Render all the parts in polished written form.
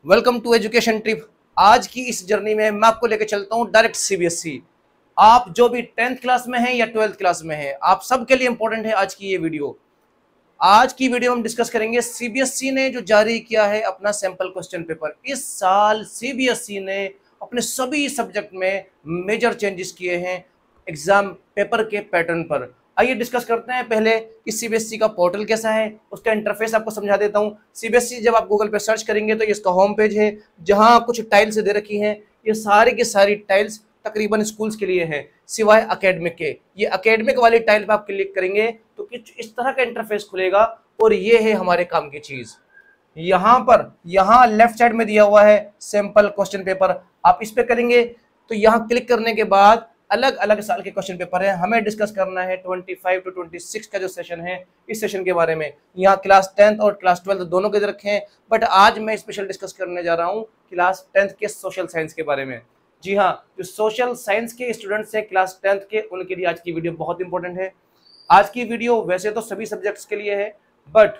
Welcome to education trip. आज की इस जर्नी में मैं आपको लेकर चलता हूं डायरेक्ट सीबीएसई। आप जो भी 10th क्लास में हैं या 12th क्लास में हैं, आप सबके लिए इंपॉर्टेंट है आज की ये वीडियो। आज की वीडियो में हम डिस्कस करेंगे सीबीएसई ने जो जारी किया है अपना सैंपल क्वेश्चन पेपर। इस साल सीबीएसई ने अपने सभी सब्जेक्ट में मेजर चेंजेस किए हैं एग्जाम पेपर के पैटर्न पर। आइए डिस्कस करते हैं पहले कि सीबीएसई का पोर्टल कैसा है, उसका इंटरफेस आपको समझा देता हूं। सीबीएसई जब आप गूगल पे सर्च करेंगे तो ये इसका होम पेज है, जहां कुछ टाइल्स दे रखी हैं। ये सारी की सारी टाइल्स तकरीबन स्कूल्स के लिए है, सिवाय एकेडमिक के। ये एकेडमिक वाली टाइल पर आप क्लिक करेंगे तो कुछ इस तरह का इंटरफेस खुलेगा और ये है हमारे काम की चीज। यहाँ लेफ्ट साइड में दिया हुआ है सैंपल क्वेश्चन पेपर। आप इस पे करेंगे तो यहाँ क्लिक करने के बाद अलग अलग साल के क्वेश्चन पेपर है। हमें डिस्कस करना है 25 to 26 का जो सेशन है, इस सेशन के बारे में। यहाँ क्लास 10th और क्लास 12th दोनों के रखे हैं, बट आज मैं स्पेशल डिस्कस करने जा रहा हूँ क्लास 10th के सोशल साइंस के बारे में। जी हाँ, जो सोशल साइंस के स्टूडेंट्स हैं क्लास 10th के, उनके लिए आज की वीडियो बहुत इंपॉर्टेंट है। आज की वीडियो वैसे तो सभी सब्जेक्ट्स के लिए है, बट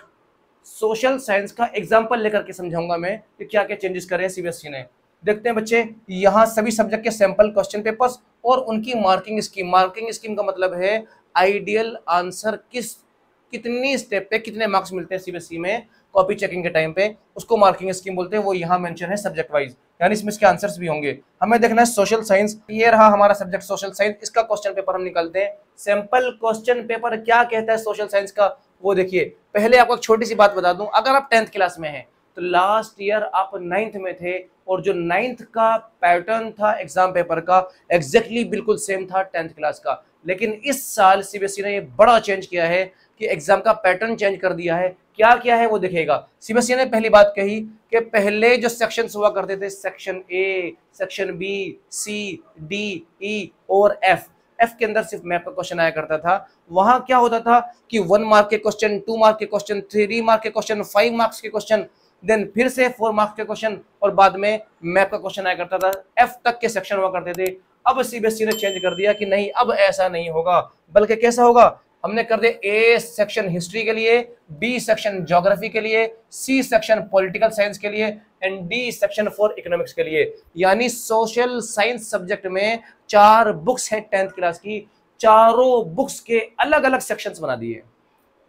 सोशल साइंस का एग्जाम्पल लेकर के समझाऊंगा मैं कि क्या क्या चेंजेस करे सीबीएसई ने। देखते हैं बच्चे, यहाँ सभी सब्जेक्ट के सैंपल क्वेश्चन पेपर्स और उनकी मार्किंग स्कीम। मार्किंग स्कीम का मतलब है आइडियल आंसर कितनी स्टेप पे कितने मार्क्स मिलते हैं सीबीएसई में कॉपी चेकिंग के टाइम पे, उसको मार्किंग स्कीम बोलते हैं। वो यहाँ मेंशन है सब्जेक्ट वाइज, यानी इसमें इसके आंसर्स भी होंगे। हमें देखना है सोशल साइंस। ये रहा हमारा सब्जेक्ट सोशल साइंस, इसका क्वेश्चन पेपर हम निकालते हैं। सैंपल क्वेश्चन पेपर क्या कहता है सोशल साइंस का, वो देखिए। पहले आपको एक छोटी सी बात बता दूं, अगर आप 10th क्लास में हैं तो लास्ट ईयर आप 9th में थे, और जो 9th का पैटर्न था एग्जाम पेपर का एग्जैक्टली बिल्कुल सेम था 10th क्लास का। लेकिन इस साल सीबीएसई ने ये बड़ा चेंज किया है कि एग्जाम का पैटर्न चेंज कर दिया है। क्या क्या है वो दिखेगा। सीबीएसई ने पहली बात कही कि पहले जो सेक्शंस हुआ करते थे, section A, section B, C, D, E और एफ के अंदर सिर्फ मैप का क्वेश्चन आया करता था। वहां क्या होता था कि 1 मार्क के क्वेश्चन, 2 मार्क के क्वेश्चन, 3 मार्क के क्वेश्चन, 5 मार्क्स के क्वेश्चन, देन फिर से 4 मार्क्स के क्वेश्चन, और बाद में मैप का क्वेश्चन आया करता था। एफ तक के सेक्शन हुआ करते थे। अब सीबीएसई ने चेंज कर दिया कि नहीं, अब ऐसा नहीं होगा, बल्कि कैसा होगा, हमने कर दिया ए सेक्शन हिस्ट्री के लिए, बी सेक्शन ज्योग्राफी के लिए, सी सेक्शन पॉलिटिकल साइंस के लिए, and D section for economics के लिए। यानी सोशल साइंस सब्जेक्ट में 4 बुक्स है 10th क्लास की, चारों बुक्स के अलग अलग सेक्शंस बना दिए।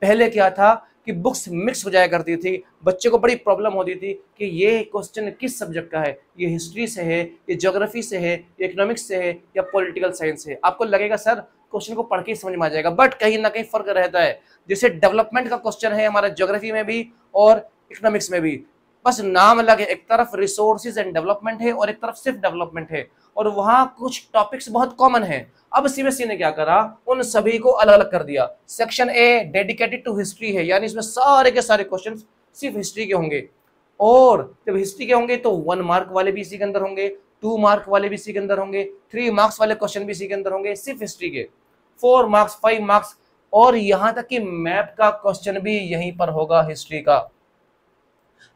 पहले क्या था कि बुक्स मिक्स हो जाया करती थी, बच्चे को बड़ी प्रॉब्लम होती थी कि ये क्वेश्चन किस सब्जेक्ट का है, ये हिस्ट्री से है, ये ज्योग्राफी से है, ये इकोनॉमिक्स से है, या पॉलिटिकल साइंस से। आपको लगेगा सर क्वेश्चन को पढ़ के समझ में आ जाएगा, बट कहीं ना कहीं फर्क रहता है। जैसे डेवलपमेंट का क्वेश्चन है हमारा ज्योग्राफी में भी और इकोनॉमिक्स में भी, बस नाम अलग है। एक तरफ रिसोर्सेज एंड डेवलपमेंट है और एक तरफ सिर्फ डेवलपमेंट है, और वहां कुछ टॉपिक्स बहुत कॉमन है। अब सीबीएसई ने क्या करा, उन सभी को अलग अलग कर दिया। Section A dedicated to history है, यानी इसमें सारे के सारे क्वेश्चन सिर्फ हिस्ट्री के होंगे, और जब हिस्ट्री के होंगे तो 1 मार्क वाले भी इसी के अंदर होंगे, 2 मार्क वाले भी इसी के अंदर होंगे, 3 मार्क्स वाले क्वेश्चन भी इसी के अंदर होंगे सिर्फ हिस्ट्री के, 4 मार्क्स, 5 मार्क्स, और यहां तक कि मैप का क्वेश्चन भी यहीं पर होगा हिस्ट्री का।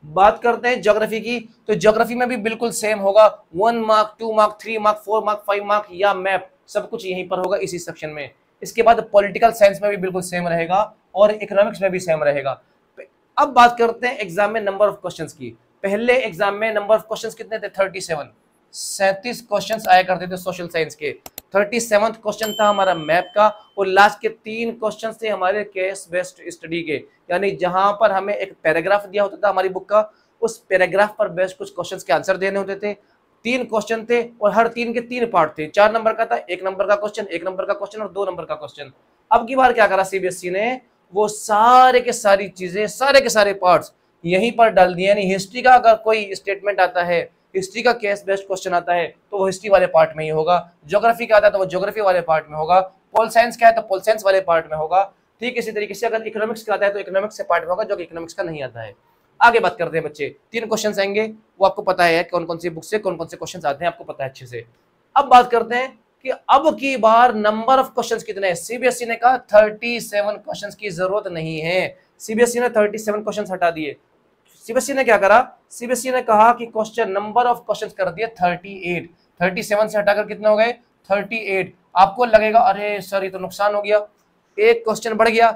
बात करते हैं ज्योग्राफी की, तो ज्योग्राफी में भी बिल्कुल सेम होगा। 1 mark, 2 mark, 3 mark, 4 mark, 5 mark, या मैप, सब कुछ यहीं पर होगा इसी सेक्शन में। इसके बाद पॉलिटिकल साइंस में भी बिल्कुल सेम रहेगा और इकोनॉमिक्स में भी सेम रहेगा। अब बात करते हैं एग्जाम में नंबर ऑफ क्वेश्चंस की। पहले एग्जाम में नंबर ऑफ क्वेश्चंस कितने थे? 37 क्वेश्चंस आया करते थे सोशल साइंस के। 37वां क्वेश्चन था हमारा मैप का, और लास्ट के 3 क्वेश्चन थे हमारे केस बेस्ड स्टडी के, यानी जहां पर हमें एक पैराग्राफ दिया होता था हमारी बुक का, उस पैराग्राफ पर बेस्ड कुछ क्वेश्चंस के आंसर देने होते थे। 3 क्वेश्चन थे और हर 3 के 3 पार्ट थे। 4 नंबर का था, 1 नंबर का क्वेश्चन, 1 नंबर का क्वेश्चन और 2 नंबर का क्वेश्चन। अब की बार क्या करा सीबीएसई ने, वो सारे के सारी चीजें, सारे के सारे पार्ट्स यहीं पर डाल दिए। यानी हिस्ट्री का अगर कोई स्टेटमेंट आता है, हिस्ट्री का केस बेस्ड क्वेश्चन आता है, तो वो हिस्ट्री वाले पार्ट में ही होगा। ज्योग्राफी का आता है तो वो ज्योग्राफी वाले पार्ट में होगा। पोल साइंस का है तो पोल साइंस वाले पार्ट में होगा। ठीक इसी तरीके से अगर इकोनॉमिक्स का आता है तो इकोनॉमिक्स से पार्ट में होगा, जो कि इकोनॉमिक्स का नहीं आता है। आगे बात करते हैं बच्चे, 3 क्वेश्चन आएंगे, वो आपको पता है कौन कौन सी बुक से कौन कौन से क्वेश्चन आते हैं, आपको पता है अच्छे से। अब बात करते हैं कि अब की बार नंबर ऑफ क्वेश्चंस कितने हैं। सीबीएसई ने कहा 37 क्वेश्चंस की जरूरत नहीं है। सीबीएसई ने 37 क्वेश्चंस हटा दिए। सीबीएसई ने क्या करा, सीबीएसई ने कहा कि क्वेश्चन नंबर ऑफ क्वेश्चंस कर दिए 38। 37 से हटाकर कितने हो गए? 38। आपको लगेगा अरे सर ये तो नुकसान हो गया, एक क्वेश्चन बढ़ गया।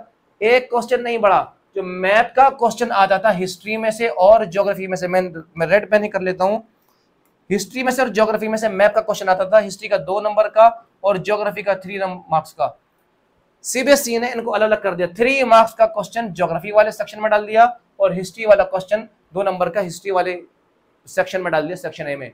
एक क्वेश्चन नहीं बढ़ा, जो मैप का क्वेश्चन आता था हिस्ट्री में से और ज्योग्राफी में से, मैं रेड पेन ही कर लेता हूं, हिस्ट्री में से और ज्योग्राफी में से मैप का क्वेश्चन आता था, हिस्ट्री का 2 नंबर का और ज्योग्राफी का 3 मार्क्स का। सीबीएसई ने इनको अलग अलग कर दिया, 3 मार्क्स का क्वेश्चन ज्योग्राफी वाले सेक्शन में डाल दिया और हिस्ट्री वाला क्वेश्चन 2 नंबर का हिस्ट्री वाले सेक्शन में डाल दिया, सेक्शन ए में।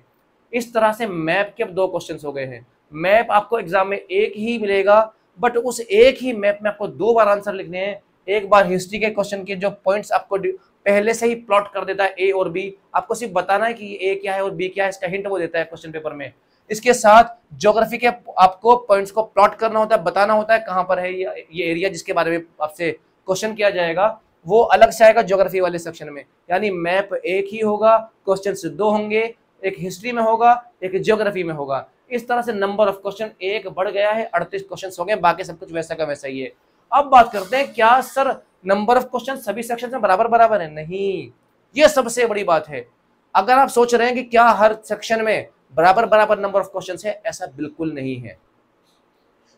इस तरह से मैप के अब 2 क्वेश्चन हो गए हैं। मैप आपको एग्जाम में एक ही मिलेगा, बट उस एक ही मैप में आपको 2 बार आंसर लिखने हैं। एक बार हिस्ट्री के क्वेश्चन के जो पॉइंट्स आपको पहले से ही प्लॉट कर देता है ए और बी, आपको सिर्फ बताना है कि ए क्या है और बी क्या है, इसका हिंट वो देता है क्वेश्चन पेपर में। इसके साथ ज्योग्राफी के आपको पॉइंट्स को प्लॉट करना होता है, बताना होता है कहां पर है ये एरिया जिसके बारे में आपसे क्वेश्चन किया जाएगा, वो अलग से आएगा ज्योग्राफी वाले सेक्शन में। यानी मैप एक ही होगा, क्वेश्चन 2 होंगे, एक हिस्ट्री में होगा, एक ज्योग्राफी में होगा। इस तरह से नंबर ऑफ क्वेश्चन 1 बढ़ गया है, 38 क्वेश्चन हो गए, बाकी सब कुछ वैसा का वैसा ही है। अब बात करते हैं, क्या सर नंबर ऑफ क्वेश्चन सभी सेक्शन में बराबर बराबर है? नहीं, ये सबसे बड़ी बात है। अगर आप सोच रहे हैं कि क्या हर सेक्शन में बराबर बराबर नंबर ऑफ क्वेश्चन है, ऐसा बिल्कुल नहीं है।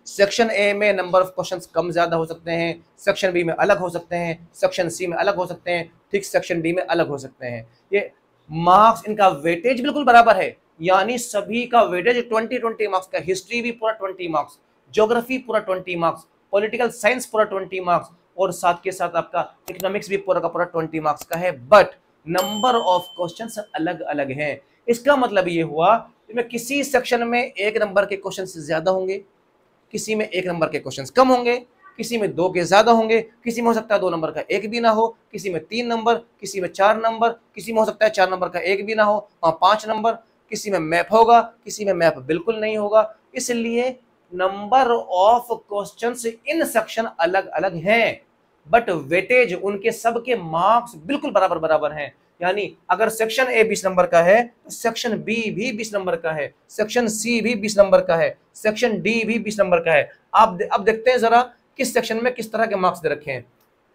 सेक्शन ए में नंबर ऑफ क्वेश्चंस कम ज्यादा हो सकते हैं, सेक्शन बी में अलग हो सकते हैं, सेक्शन सी में अलग हो सकते हैं, ठीक सेक्शन डी में अलग हो सकते हैं। ये मार्क्स, इनका वेटेज बिल्कुल बराबर है, यानी सभी का वेटेज 20-20 मार्क्स का। हिस्ट्री भी पूरा 20 मार्क्स, ज्योग्राफी पूरा 20 मार्क्स, पॉलिटिकल साइंस पूरा 20 मार्क्स और साथ के साथ आपका इकोनॉमिक्स भी पूरा का पूरा 20 मार्क्स का है। बट नंबर ऑफ क्वेश्चंस अलग अलग हैं। इसका मतलब ये हुआ कि किसी सेक्शन में 1 नंबर के क्वेश्चन ज्यादा होंगे, किसी में 1 नंबर के क्वेश्चंस कम होंगे, किसी में 2 के ज्यादा होंगे, किसी में हो सकता है 2 नंबर का 1 भी ना हो, किसी में 3 नंबर, किसी में 4 नंबर, किसी में हो सकता है 4 नंबर का 1 भी ना हो, 5 नंबर, किसी में मैप होगा, किसी में मैप बिल्कुल नहीं होगा। इसलिए number of questions in section अलग अलग हैं, बट वेटेज उनके सबके मार्क्स बिल्कुल बराबर बराबर हैं। यानी अगर सेक्शन ए 20 नंबर का है तो सेक्शन बी भी 20 नंबर का है, सेक्शन सी भी 20 नंबर का है, सेक्शन डी भी 20 नंबर का है। आप अब देखते हैं जरा किस सेक्शन में किस तरह के मार्क्स दे रखे हैं।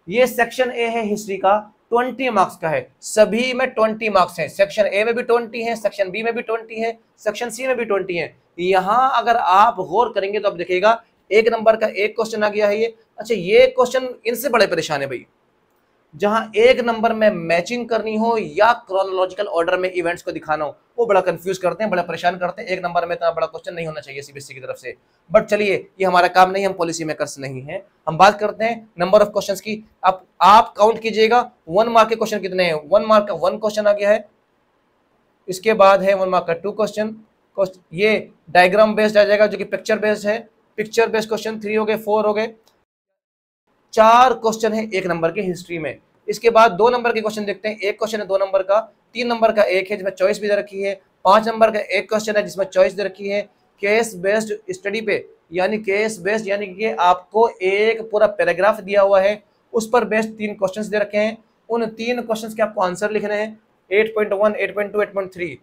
ये सेक्शन ए है हिस्ट्री का, 20 मार्क्स का है, सभी में 20 मार्क्स हैं। सेक्शन ए में भी 20 है, सेक्शन बी में भी 20 है, सेक्शन सी में भी 20 है। यहां अगर आप गौर करेंगे तो आप देखिएगा 1 नंबर का 1 क्वेश्चन आ गया है ये। अच्छा, ये क्वेश्चन इनसे बड़े परेशान है भाई, जहां 1 नंबर में मैचिंग करनी हो या क्रोनोलॉजिकल ऑर्डर में इवेंट्स को दिखाना हो, वो बड़ा कंफ्यूज करते हैं, बड़ा परेशान करते हैं। 1 नंबर में इतना बड़ा क्वेश्चन नहीं होना चाहिए सीबीएसई की तरफ से। बट चलिए, ये हमारा काम नहीं, हम पॉलिसी मेकर्स नहीं है, हम बात करते हैं नंबर ऑफ क्वेश्चंस की। अब आप काउंट कीजिएगा 1 मार्क के क्वेश्चन कितने हैं। 1 मार्क का 1 क्वेश्चन आ गया है, इसके बाद है 1 मार्क का 2 क्वेश्चन, ये डायग्राम बेस्ड आ जाएगा जो कि पिक्चर बेस्ड है, पिक्चर बेस्ड क्वेश्चन 3 हो गए, 4 हो गए, 4 क्वेश्चन है 1 नंबर के हिस्ट्री में। इसके बाद 2 नंबर के क्वेश्चन देखते हैं। 1 क्वेश्चन है 2 नंबर का, 3 नंबर का 1 है जिसमें चॉइस भी दे रखी है, 5 नंबर का 1 क्वेश्चन है जिसमें चॉइस दे रखी है। केस बेस्ड स्टडी पे, यानी केस बेस्ड यानी कि आपको एक पूरा पैराग्राफ दिया हुआ है, उस पर बेस्ड 3 क्वेश्चंस दे रखे हैं, उन 3 क्वेश्चंस के आपको आंसर लिखने हैं, 8.1, 8.2, 8.3।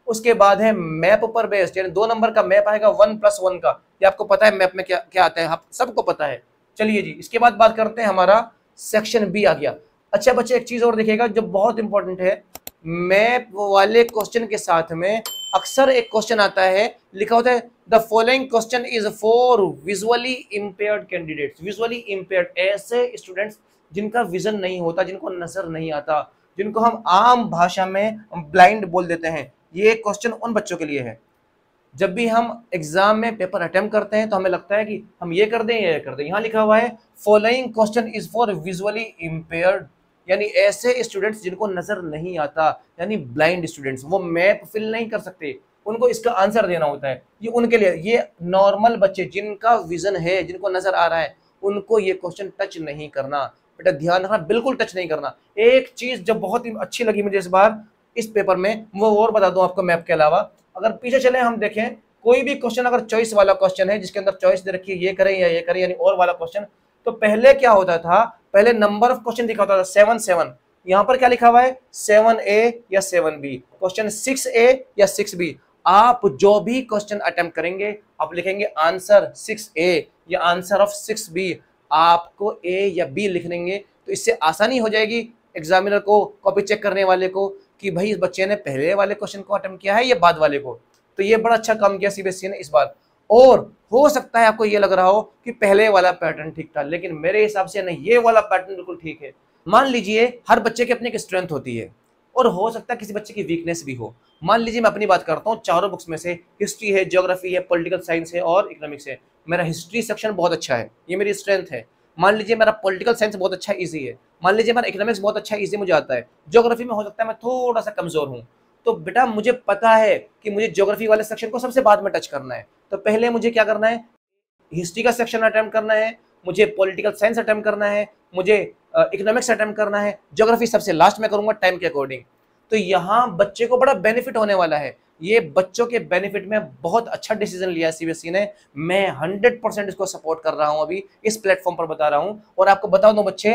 उसके बाद है मैप पर बेस्ड, यानी 2 नंबर का मैप आएगा 1+1 का। ये आपको पता है मैप में क्या क्या आता है, आप सबको पता है। चलिए जी, इसके बाद बात करते हैं, हमारा सेक्शन बी आ गया। अच्छा बच्चे, एक चीज और देखिएगा जो बहुत इंपॉर्टेंट है, मैप वाले क्वेश्चन के साथ में अक्सर एक क्वेश्चन आता है, लिखा होता है the following question is for visually impaired candidates. Visually impaired, ऐसे स्टूडेंट्स जिनका विजन नहीं होता, जिनको नजर नहीं आता, जिनको हम आम भाषा में ब्लाइंड बोल देते हैं। ये क्वेश्चन उन बच्चों के लिए है। जब भी हम एग्जाम में पेपर अटेम्प्ट करते हैं तो हमें लगता है कि हम ये कर दें या ये कर दें। यहाँ लिखा हुआ है following question is for visually impaired, यानी ऐसे स्टूडेंट्स जिनको नजर नहीं आता, यानी ब्लाइंड स्टूडेंट्स, वो मैप फिल नहीं कर सकते, उनको इसका आंसर देना होता है। ये उनके लिए, ये नॉर्मल बच्चे जिनका विजन है, जिनको नजर आ रहा है, उनको ये क्वेश्चन टच नहीं करना। बेटा ध्यान रखना, बिल्कुल टच नहीं करना। एक चीज जो बहुत ही अच्छी लगी मुझे इस बार इस पेपर में, वो और बता दूं आपको मैप के अलावा। अगर पीछे चले हम देखें, कोई भी क्वेश्चन अगर चॉइस वाला क्वेश्चन है जिसके अंदर चॉइस दे रखी है ये करें या ये करें, यानी और वाला क्वेश्चन, तो पहले क्या होता था, पहले नंबर ऑफ क्वेश्चन लिखा होता था 7-7। यहाँ पर क्या लिखा हुआ है 7A या 7B, क्वेश्चन 6A या 6B। आप जो भी क्वेश्चन अटेम्प्ट करेंगे आप लिखेंगे आंसर 6A या आंसर ऑफ 6B, आपको A या B लिख देंगे। तो इससे आसानी हो जाएगी एग्जामिनर को, कॉपी चेक करने वाले को, कि भाई इस बच्चे ने पहले वाले क्वेश्चन को अटेम्प्ट किया है या बाद वाले को। तो ये बड़ा अच्छा काम किया सीबीएसई ने इस बार। और हो सकता है आपको ये लग रहा हो कि पहले वाला पैटर्न ठीक था, लेकिन मेरे हिसाब से नहीं, ये वाला पैटर्न बिल्कुल ठीक है। मान लीजिए हर बच्चे की अपनी एक स्ट्रेंथ होती है और हो सकता है किसी बच्चे की वीकनेस भी हो। मान लीजिए मैं अपनी बात करता हूँ, चारों बुक्स में से हिस्ट्री है, ज्योग्राफी है, पॉलिटिकल साइंस है और इकोनॉमिक्स है। मेरा हिस्ट्री सेक्शन बहुत अच्छा है, ये मेरी स्ट्रेंथ है। मान लीजिए मेरा पॉलिटिकल साइंस बहुत अच्छा ईजी है। मान लीजिए मेरा इकोनॉमिक्स बहुत अच्छा ईजी मुझे आता है। ज्योग्राफी में हो सकता है मैं थोड़ा सा कमजोर हूँ। तो बेटा मुझे पता है कि मुझे ज्योग्राफी वाले सेक्शन को सबसे बाद में टच करना है, तो पहले मुझे क्या करना है, हिस्ट्री का सेक्शन अटेम्प्ट करना है, मुझे पॉलिटिकल साइंस अटेम्प्ट करना है, मुझे इकोनॉमिक्स अटेम्प्ट करना है, ज्योग्राफी सबसे लास्ट में करूंगा टाइम के अकॉर्डिंग। तो यहाँ बच्चे को बड़ा बेनिफिट होने वाला है। ये बच्चों के बेनिफिट में बहुत अच्छा डिसीजन लिया है सीबीएसई ने। मैं 100% इसको सपोर्ट कर रहा हूँ, अभी इस प्लेटफॉर्म पर बता रहा हूँ। और आपको बता दूं बच्चे,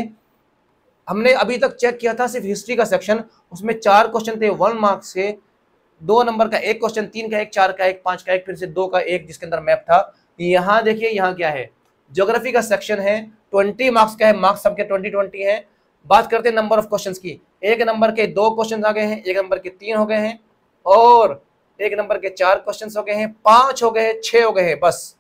हमने अभी तक चेक किया था सिर्फ हिस्ट्री का सेक्शन, उसमें 4 क्वेश्चन थे 1 मार्क्स के, 2 नंबर का एक क्वेश्चन, 3 का एक, 4 का एक, 5 का एक, फिर से 2 का एक जिसके अंदर मैप था। यहाँ देखिए यहाँ क्या है, ज्योग्राफी का सेक्शन है 20 मार्क्स का है, मार्क्स सबके 20-20 है। बात करते हैं नंबर ऑफ क्वेश्चंस की, एक नंबर के 2 क्वेश्चन आ गए हैं, एक नंबर के 3 हो गए हैं, और एक नंबर के 4 क्वेश्चन हो गए हैं, 5 हो गए हैं, 6 हो गए हैं, बस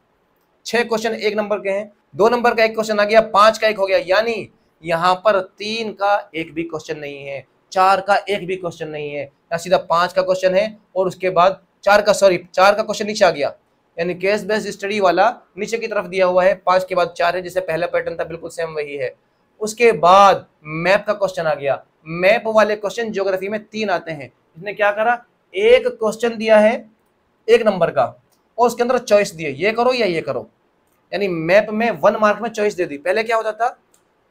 6 क्वेश्चन एक नंबर के हैं। 2 नंबर का एक क्वेश्चन आ गया, 5 का एक हो गया, यानी यहाँ पर 3 का एक भी क्वेश्चन नहीं है, 4 का एक भी क्वेश्चन नहीं है, या सीधा 5 का क्वेश्चन है और उसके बाद 4 का क्वेश्चन नीचे आ गया, यानी केस बेस्ड स्टडी वाला नीचे की तरफ दिया हुआ है, 5 के बाद 4 है, जैसे पहला पैटर्न था बिल्कुल सेम वही है। उसके बाद मैप का क्वेश्चन आ गया। मैप वाले क्वेश्चन ज्योग्राफी में 3 आते हैं। इसने क्या करा, एक क्वेश्चन दिया है 1 नंबर का और उसके अंदर चॉइस दी है, ये करो या ये करो, यानी मैप में 1 मार्क में चॉइस दे दी। पहले क्या होता था,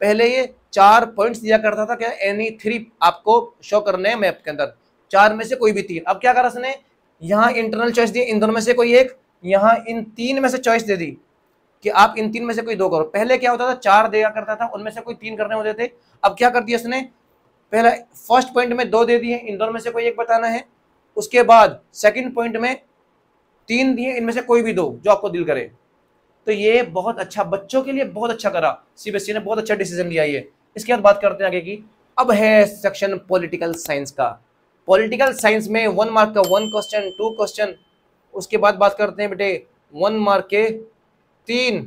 पहले ये 4 पॉइंट्स दिया करता था, क्या एनी 3 आपको शो करने हैं मैप के अंदर, 4 में से कोई भी 3। अब क्या करा उसने, यहाँ इंटरनल चॉइस दी, इन दोनों में से कोई एक, यहाँ इन 3 में से चॉइस दे दी कि आप इन 3 में से कोई 2 करो। पहले क्या होता था, 4 दिया करता था, उनमें से कोई 3 करने होते थे। अब क्या कर दिया इसने, पहला फर्स्ट पॉइंट में 2 दे दिए, इन दोनों में से कोई एक बताना है। उसके बाद सेकंड पॉइंट में 3 दिए, इनमें से कोई भी 2 जो आपको दिल करे। तो ये बहुत अच्छा, बच्चों के लिए बहुत अच्छा करा सीबीएसई ने, बहुत अच्छा डिसीजन लिया ये। इसके बाद बात करते हैं आगे की। अब है सेक्शन पॉलिटिकल साइंस का। पॉलिटिकल साइंस में 1 मार्क का 1 क्वेश्चन, 2 क्वेश्चन, उसके बाद बात करते हैं बेटे 1 मार्क के 3,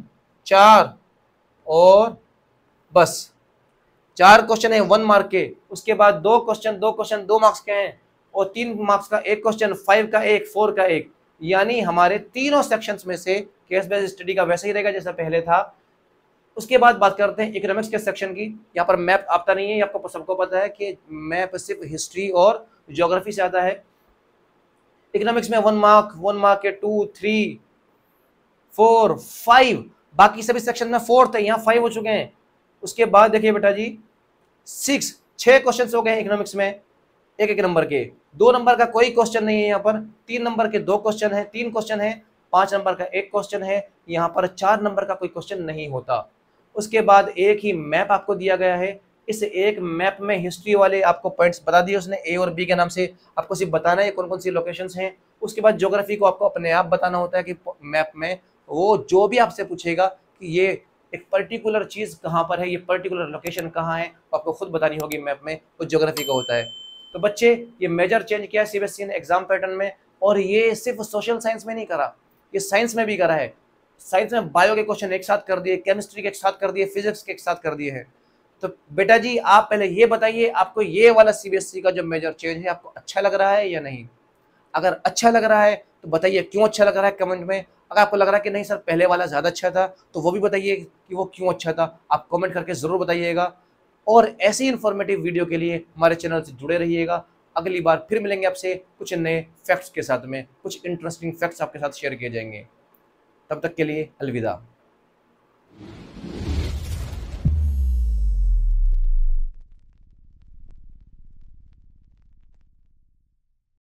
4 और बस 4 क्वेश्चन है 1 मार्क के। उसके बाद 2 क्वेश्चन 2 मार्क्स के हैं और 3 मार्क्स का एक क्वेश्चन, 5 का एक, 4 का एक, यानी हमारे तीनों सेक्शंस में से केस बेस्ड स्टडी का वैसे ही रहेगा जैसा पहले था। उसके बाद बात करते हैं इकोनॉमिक्स के सेक्शन की। यहाँ पर मैप आता नहीं है, आपको सबको पता है कि मैप सिर्फ हिस्ट्री और ज्योग्राफी से आता है। इकोनॉमिक्स में 1 मार्क के 2, 3, 4, 5, बाकी सभी सेक्शन में 4 थे, यहाँ 5 हो चुके हैं। उसके बाद देखिए बेटा जी 6 क्वेश्चन हो गए इकोनॉमिक्स में, एक नंबर के। 2 नंबर का कोई क्वेश्चन नहीं है यहाँ पर, 3 नंबर के 2 क्वेश्चन है, 3 क्वेश्चन है, 5 नंबर का एक क्वेश्चन है, यहाँ पर 4 नंबर का कोई क्वेश्चन नहीं होता। उसके बाद एक ही मैप आपको दिया गया है। इस एक मैप में हिस्ट्री वाले आपको पॉइंट्स बता दिए उसने, ए और बी के नाम से, आपको सिर्फ बताना है कौन कौन सी लोकेशंस हैं। उसके बाद ज्योग्राफी को आपको अपने आप बताना होता है कि मैप में वो जो भी आपसे पूछेगा कि ये एक पर्टिकुलर चीज़ कहाँ पर है, ये पर्टिकुलर लोकेशन कहाँ है, आपको खुद बतानी होगी मैप में, वो ज्योग्राफी का होता है। तो बच्चे ये मेजर चेंज किया है सीबीएसई ने एग्जाम पैटर्न में, और ये सिर्फ सोशल साइंस में नहीं करा, ये साइंस में भी करा है। साइंस में बायो के क्वेश्चन एक साथ कर दिए, केमिस्ट्री के एक साथ कर दिए, फिजिक्स के एक साथ कर दिए हैं। तो बेटा जी आप पहले ये बताइए, आपको ये वाला सीबीएसई का जो मेजर चेंज है आपको अच्छा लग रहा है या नहीं? अगर अच्छा लग रहा है तो बताइए क्यों अच्छा लग रहा है कमेंट में। अगर आपको लग रहा है कि नहीं सर पहले वाला ज़्यादा अच्छा था, तो वो भी बताइए कि वो क्यों अच्छा था, आप कमेंट करके ज़रूर बताइएगा। और ऐसी इन्फॉर्मेटिव वीडियो के लिए हमारे चैनल से जुड़े रहिएगा। अगली बार फिर मिलेंगे आपसे कुछ नए फैक्ट्स के साथ में, कुछ इंटरेस्टिंग फैक्ट्स आपके साथ शेयर किए जाएंगे। तब तक के लिए अलविदा।